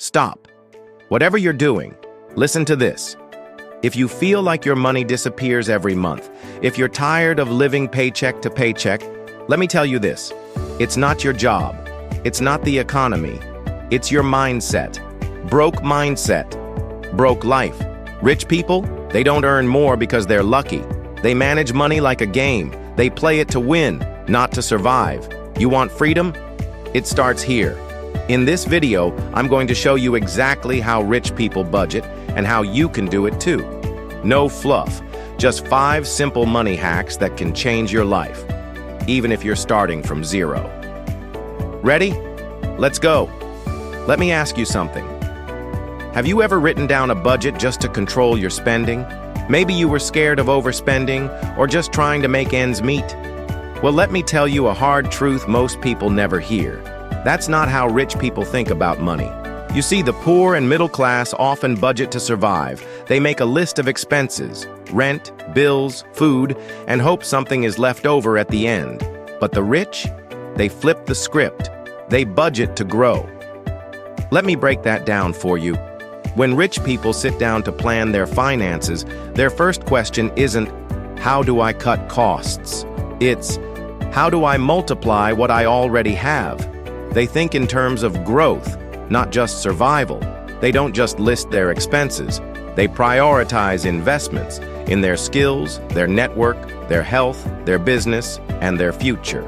Stop. Whatever you're doing, listen to this. If you feel like your money disappears every month, if you're tired of living paycheck to paycheck, let me tell you this. It's not your job. It's not the economy. It's your mindset. Broke mindset. Broke life. Rich people, they don't earn more because they're lucky. They manage money like a game. They play it to win, not to survive. You want freedom? It starts here. In this video, I'm going to show you exactly how rich people budget and how you can do it too. No fluff, just 5 simple money hacks that can change your life, even if you're starting from zero. Ready? Let's go. Let me ask you something. Have you ever written down a budget just to control your spending? Maybe you were scared of overspending or just trying to make ends meet. Well, let me tell you a hard truth most people never hear. That's not how rich people think about money. You see, the poor and middle class often budget to survive. They make a list of expenses, rent, bills, food, and hope something is left over at the end. But the rich, they flip the script. They budget to grow. Let me break that down for you. When rich people sit down to plan their finances, their first question isn't, how do I cut costs? It's, how do I multiply what I already have? They think in terms of growth, not just survival. They don't just list their expenses. They prioritize investments in their skills, their network, their health, their business, and their future.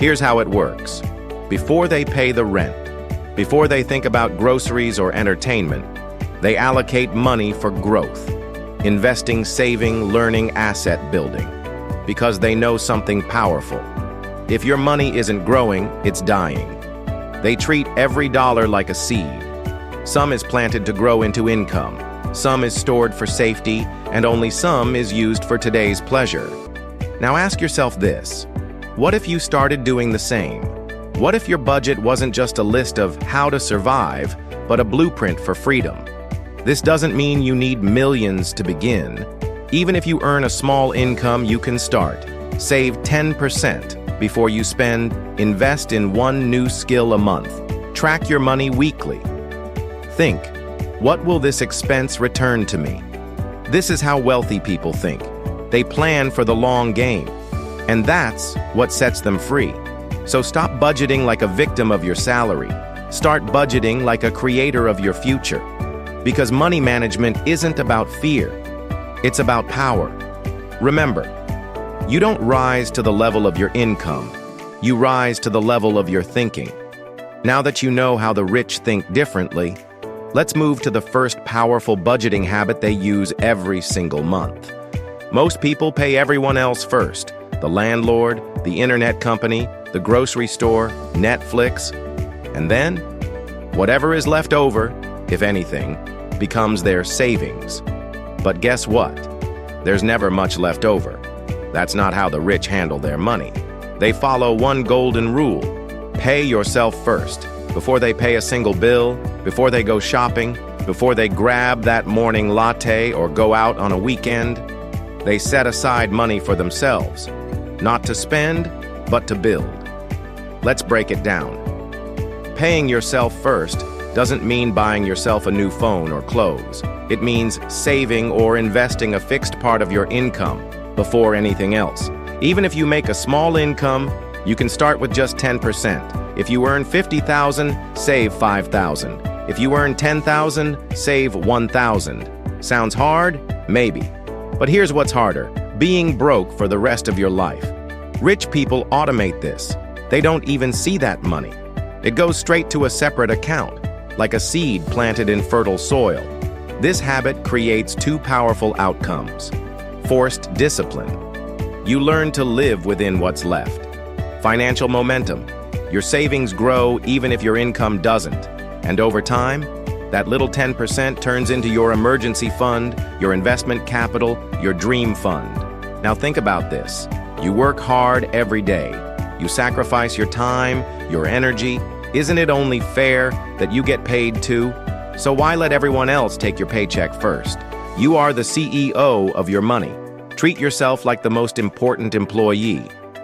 Here's how it works. Before they pay the rent, before they think about groceries or entertainment, they allocate money for growth, investing, saving, learning, asset building, because they know something powerful. If your money isn't growing, it's dying. They treat every dollar like a seed. Some is planted to grow into income, some is stored for safety, and only some is used for today's pleasure. Now ask yourself this. What if you started doing the same? What if your budget wasn't just a list of how to survive, but a blueprint for freedom? This doesn't mean you need millions to begin. Even if you earn a small income, you can start. Save 10% before you spend. Invest in one new skill a month. Track your money weekly. Think, what will this expense return to me? This is how wealthy people think. They plan for the long game. And that's what sets them free. So stop budgeting like a victim of your salary. Start budgeting like a creator of your future. Because money management isn't about fear. It's about power. Remember, you don't rise to the level of your income. You rise to the level of your thinking. Now that you know how the rich think differently, let's move to the first powerful budgeting habit they use every single month. Most people pay everyone else first. The landlord, the internet company, the grocery store, Netflix. And then, whatever is left over, if anything, becomes their savings. But guess what? There's never much left over. That's not how the rich handle their money. They follow one golden rule. Pay yourself first. Before they pay a single bill, before they go shopping, before they grab that morning latte or go out on a weekend, they set aside money for themselves. Not to spend, but to build. Let's break it down. Paying yourself first doesn't mean buying yourself a new phone or clothes. It means saving or investing a fixed part of your income before anything else. Even if you make a small income, you can start with just 10%. If you earn $50,000, save $5,000. If you earn $10,000, save $1,000. Sounds hard? Maybe. But here's what's harder: being broke for the rest of your life. Rich people automate this. They don't even see that money. It goes straight to a separate account, like a seed planted in fertile soil. This habit creates 2 powerful outcomes. Forced discipline. You learn to live within what's left. Financial momentum. Your savings grow even if your income doesn't. And over time, that little 10% turns into your emergency fund, your investment capital, your dream fund. Now think about this. You work hard every day. You sacrifice your time, your energy. Isn't it only fair that you get paid too? So why let everyone else take your paycheck first? You are the CEO of your money. Treat yourself like the most important employee.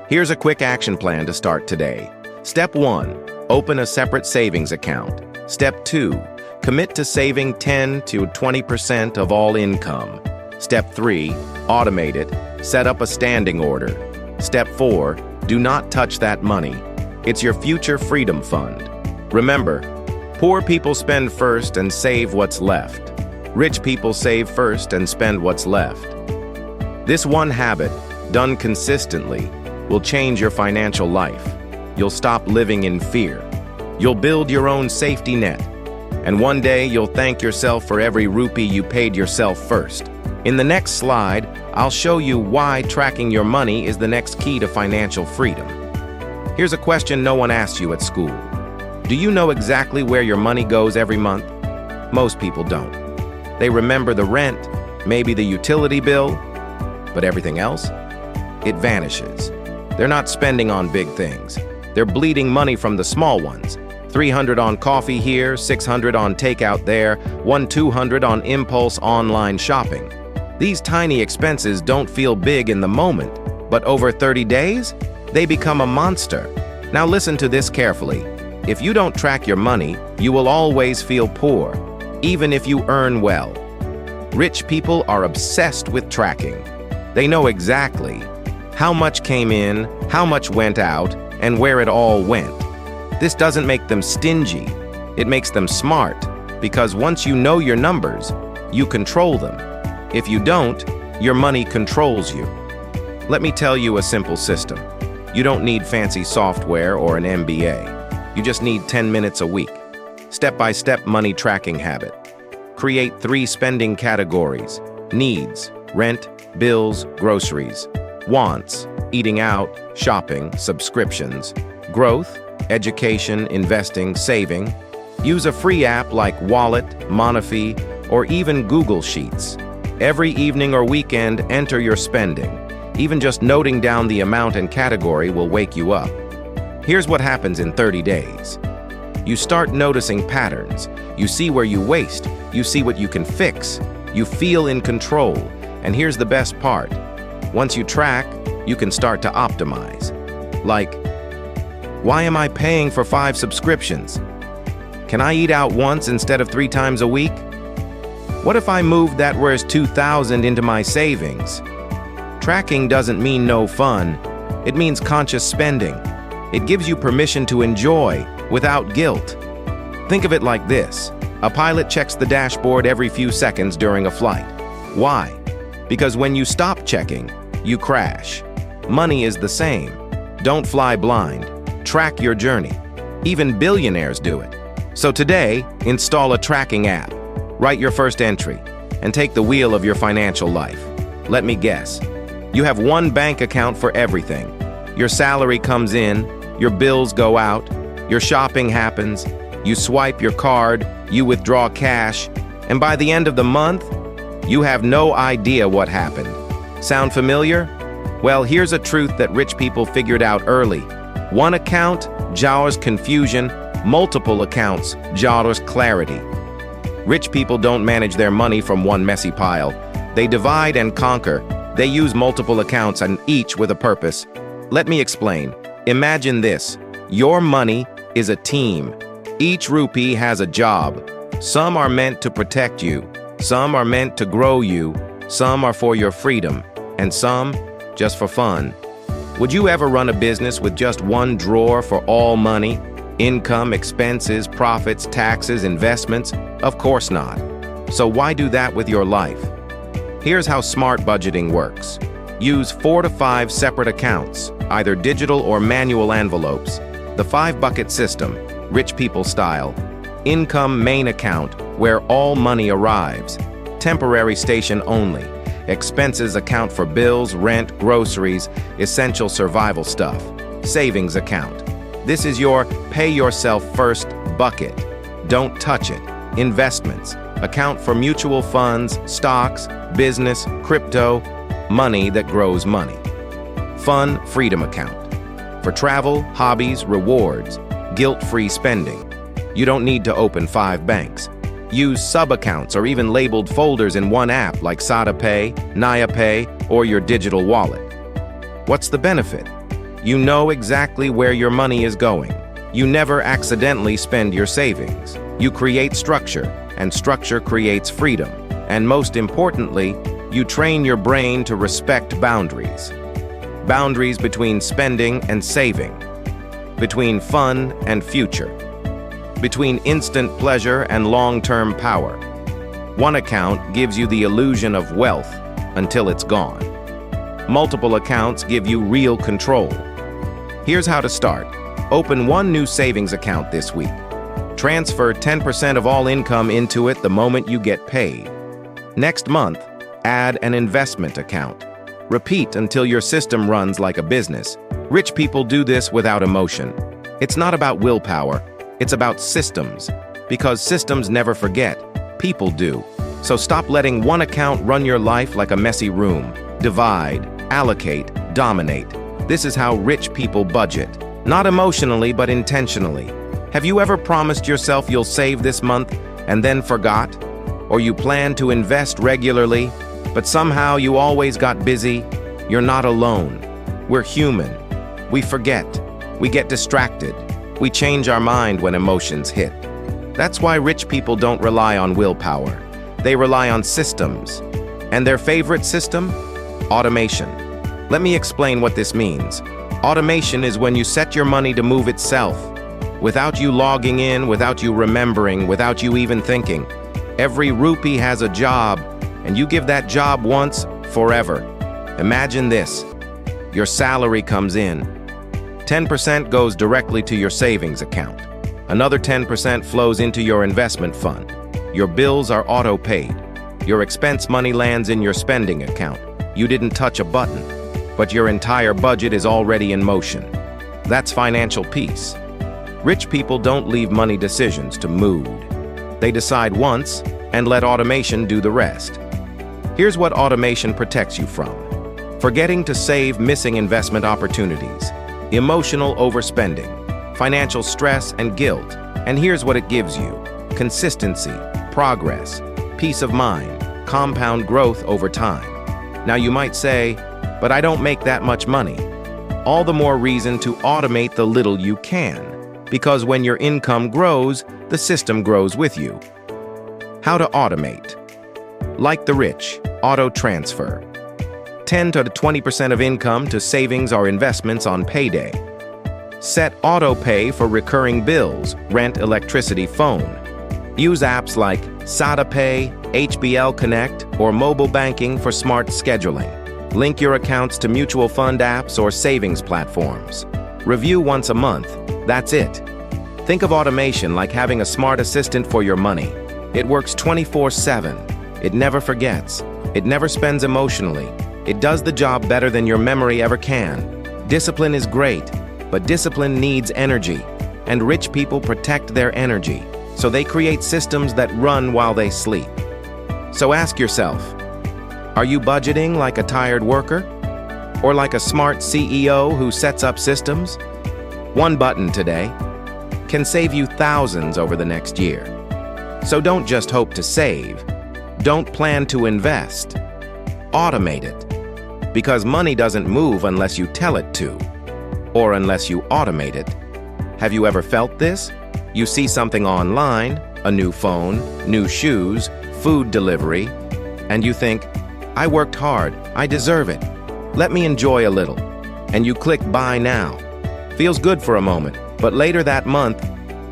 Here's a quick action plan to start today. Step 1, open a separate savings account. Step 2, Commit to saving 10 to 20% of all income. Step 3, automate it. Set up a standing order. Step 4, do not touch that money. It's your future freedom fund. Remember, poor people spend first and save what's left. Rich people save first and spend what's left. This one habit, done consistently, will change your financial life. You'll stop living in fear. You'll build your own safety net. And one day you'll thank yourself for every rupee you paid yourself first. In the next slide, I'll show you why tracking your money is the next key to financial freedom. Here's a question no one asks you at school. Do you know exactly where your money goes every month? Most people don't. They remember the rent, maybe the utility bill, but everything else? It vanishes. They're not spending on big things. They're bleeding money from the small ones. $300 on coffee here, $600 on takeout there, $200 on impulse online shopping. These tiny expenses don't feel big in the moment, but over 30 days, they become a monster. Now listen to this carefully. If you don't track your money, you will always feel poor, even if you earn well. Rich people are obsessed with tracking. They know exactly how much came in, how much went out, and where it all went. This doesn't make them stingy. It makes them smart, because once you know your numbers, you control them. If you don't, your money controls you. Let me tell you a simple system. You don't need fancy software or an MBA. You just need 10 minutes a week. Step-by-step money tracking habit. Create 3 spending categories: needs, rent, bills, groceries; wants, eating out, shopping, subscriptions; growth, education, investing, saving. Use a free app like Wallet, Monify, or even Google Sheets. Every evening or weekend, enter your spending. Even just noting down the amount and category will wake you up. Here's what happens in 30 days. You start noticing patterns. You see where you waste. You see what you can fix. You feel in control. And here's the best part. Once you track, you can start to optimize. Like, why am I paying for 5 subscriptions? Can I eat out once instead of 3 times a week? What if I moved that where's $2,000 into my savings? Tracking doesn't mean no fun. It means conscious spending. It gives you permission to enjoy without guilt. Think of it like this. A pilot checks the dashboard every few seconds during a flight. Why? Because when you stop checking, you crash. Money is the same. Don't fly blind. Track your journey. Even billionaires do it. So today, install a tracking app. Write your first entry and take the wheel of your financial life. Let me guess. You have one bank account for everything. Your salary comes in, your bills go out, your shopping happens, you swipe your card, you withdraw cash, and by the end of the month, you have no idea what happened. Sound familiar? Well, here's a truth that rich people figured out early. One account jars confusion, multiple accounts jars clarity. Rich people don't manage their money from one messy pile. They divide and conquer. They use multiple accounts and each with a purpose. Let me explain. Imagine this. Your money is a team. Each rupee has a job. Some are meant to protect you. Some are meant to grow you. Some are for your freedom. And some just for fun. Would you ever run a business with just one drawer for all money? Income, expenses, profits, taxes, investments? Of course not. So why do that with your life? Here's how smart budgeting works. Use 4 to 5 separate accounts, either digital or manual envelopes. The 5-bucket system, rich people style. Income main account, where all money arrives. Temporary station only. Expenses account for bills, rent, groceries, essential survival stuff. Savings account. This is your pay yourself first bucket. Don't touch it. Investments. Account for mutual funds, stocks, business, crypto, money that grows money. Fun freedom account. For travel, hobbies, rewards, guilt-free spending. You don't need to open 5 banks. Use sub-accounts or even labeled folders in one app like SATA Pay, Naya Pay, or your digital wallet. What's the benefit? You know exactly where your money is going. You never accidentally spend your savings. You create structure, and structure creates freedom. And most importantly, you train your brain to respect boundaries. Boundaries between spending and saving, between fun and future, between instant pleasure and long-term power. One account gives you the illusion of wealth until it's gone. Multiple accounts give you real control. Here's how to start. Open one new savings account this week. Transfer 10% of all income into it the moment you get paid. Next month, add an investment account. Repeat until your system runs like a business. Rich people do this without emotion. It's not about willpower, it's about systems. Because systems never forget, people do. So stop letting one account run your life like a messy room. Divide, allocate, dominate. This is how rich people budget. Not emotionally, but intentionally. Have you ever promised yourself you'll save this month and then forgot? Or you plan to invest regularly, but somehow you always got busy? You're not alone. We're human. We forget. We get distracted. We change our mind when emotions hit. That's why rich people don't rely on willpower. They rely on systems. And their favorite system? Automation. Let me explain what this means. Automation is when you set your money to move itself. Without you logging in, without you remembering, without you even thinking. Every rupee has a job, and you give that job once, forever. Imagine this. Your salary comes in. 10% goes directly to your savings account. Another 10% flows into your investment fund. Your bills are auto-paid. Your expense money lands in your spending account. You didn't touch a button, but your entire budget is already in motion. That's financial peace. Rich people don't leave money decisions to mood. They decide once and let automation do the rest. Here's what automation protects you from. Forgetting to save, missing investment opportunities, emotional overspending, financial stress and guilt. And here's what it gives you. Consistency, progress, peace of mind, compound growth over time. Now you might say, but I don't make that much money. All the more reason to automate the little you can. Because when your income grows, the system grows with you. How to automate? Like the rich, auto transfer. 10 to 20% of income to savings or investments on payday. Set auto pay for recurring bills, rent, electricity, phone. Use apps like SATA Pay, HBL Connect, or mobile banking for smart scheduling. Link your accounts to mutual fund apps or savings platforms. Review once a month. That's it. Think of automation like having a smart assistant for your money. It works 24/7. It never forgets. It never spends emotionally. It does the job better than your memory ever can. Discipline is great, but discipline needs energy. And rich people protect their energy. So they create systems that run while they sleep. So ask yourself, are you budgeting like a tired worker? Or like a smart CEO who sets up systems? One button today can save you thousands over the next year. So don't just hope to save. Don't plan to invest. Automate it. Because money doesn't move unless you tell it to, or unless you automate it. Have you ever felt this? You see something online, a new phone, new shoes, food delivery, and you think, I worked hard, I deserve it. Let me enjoy a little. And you click buy now. Feels good for a moment, but later that month,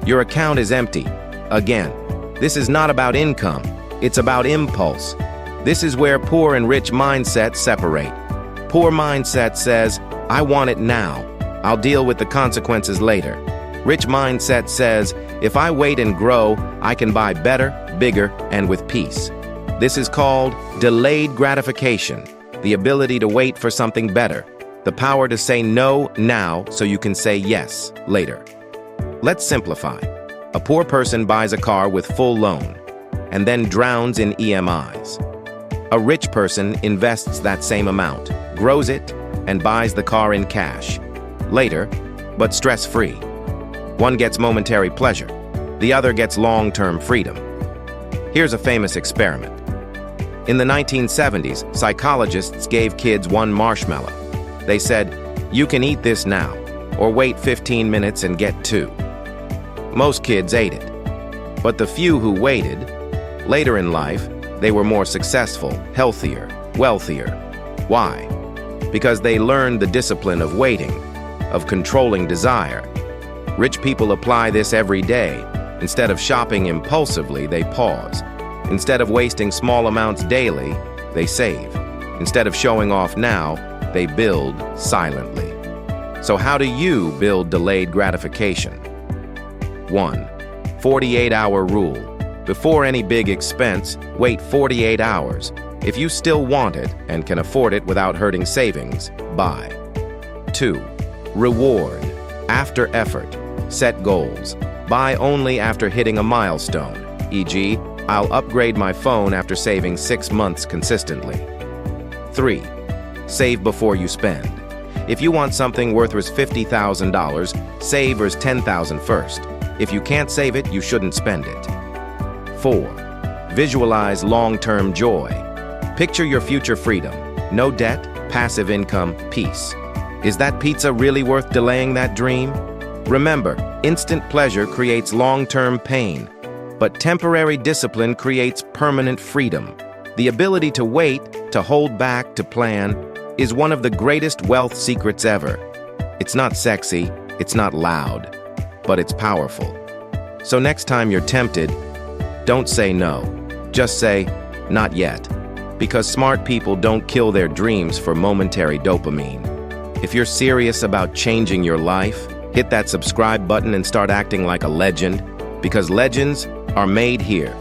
your account is empty. Again, this is not about income, it's about impulse. This is where poor and rich mindsets separate. Poor mindset says, I want it now. I'll deal with the consequences later. Rich mindset says, if I wait and grow, I can buy better, bigger, and with peace. This is called delayed gratification, the ability to wait for something better, the power to say no now so you can say yes later. Let's simplify. A poor person buys a car with full loan and then drowns in EMIs. A rich person invests that same amount, grows it, and buys the car in cash. Later, but stress-free. One gets momentary pleasure. The other gets long-term freedom. Here's a famous experiment. In the 1970s, psychologists gave kids one marshmallow. They said, you can eat this now, or wait 15 minutes and get two. Most kids ate it. But the few who waited, later in life, they were more successful, healthier, wealthier. Why? Because they learned the discipline of waiting, of controlling desire. Rich people apply this every day. Instead of shopping impulsively, they pause. Instead of wasting small amounts daily, they save. Instead of showing off now, they build silently. So how do you build delayed gratification? 1. 48-hour rule. Before any big expense, wait 48 hours. If you still want it and can afford it without hurting savings, buy. 2. Reward. After effort. Set goals. Buy only after hitting a milestone, e.g., I'll upgrade my phone after saving 6 months consistently. 3. Save before you spend. If you want something worth $50,000, save as $10,000 first. If you can't save it, you shouldn't spend it. 4. Visualize long-term joy. Picture your future freedom. No debt, passive income, peace. Is that pizza really worth delaying that dream? Remember, instant pleasure creates long-term pain, but temporary discipline creates permanent freedom. The ability to wait, to hold back, to plan, is one of the greatest wealth secrets ever. It's not sexy, it's not loud, but it's powerful. So next time you're tempted, don't say no. Just say, not yet. Because smart people don't kill their dreams for momentary dopamine. If you're serious about changing your life, hit that subscribe button and start acting like a legend, because legends are made here.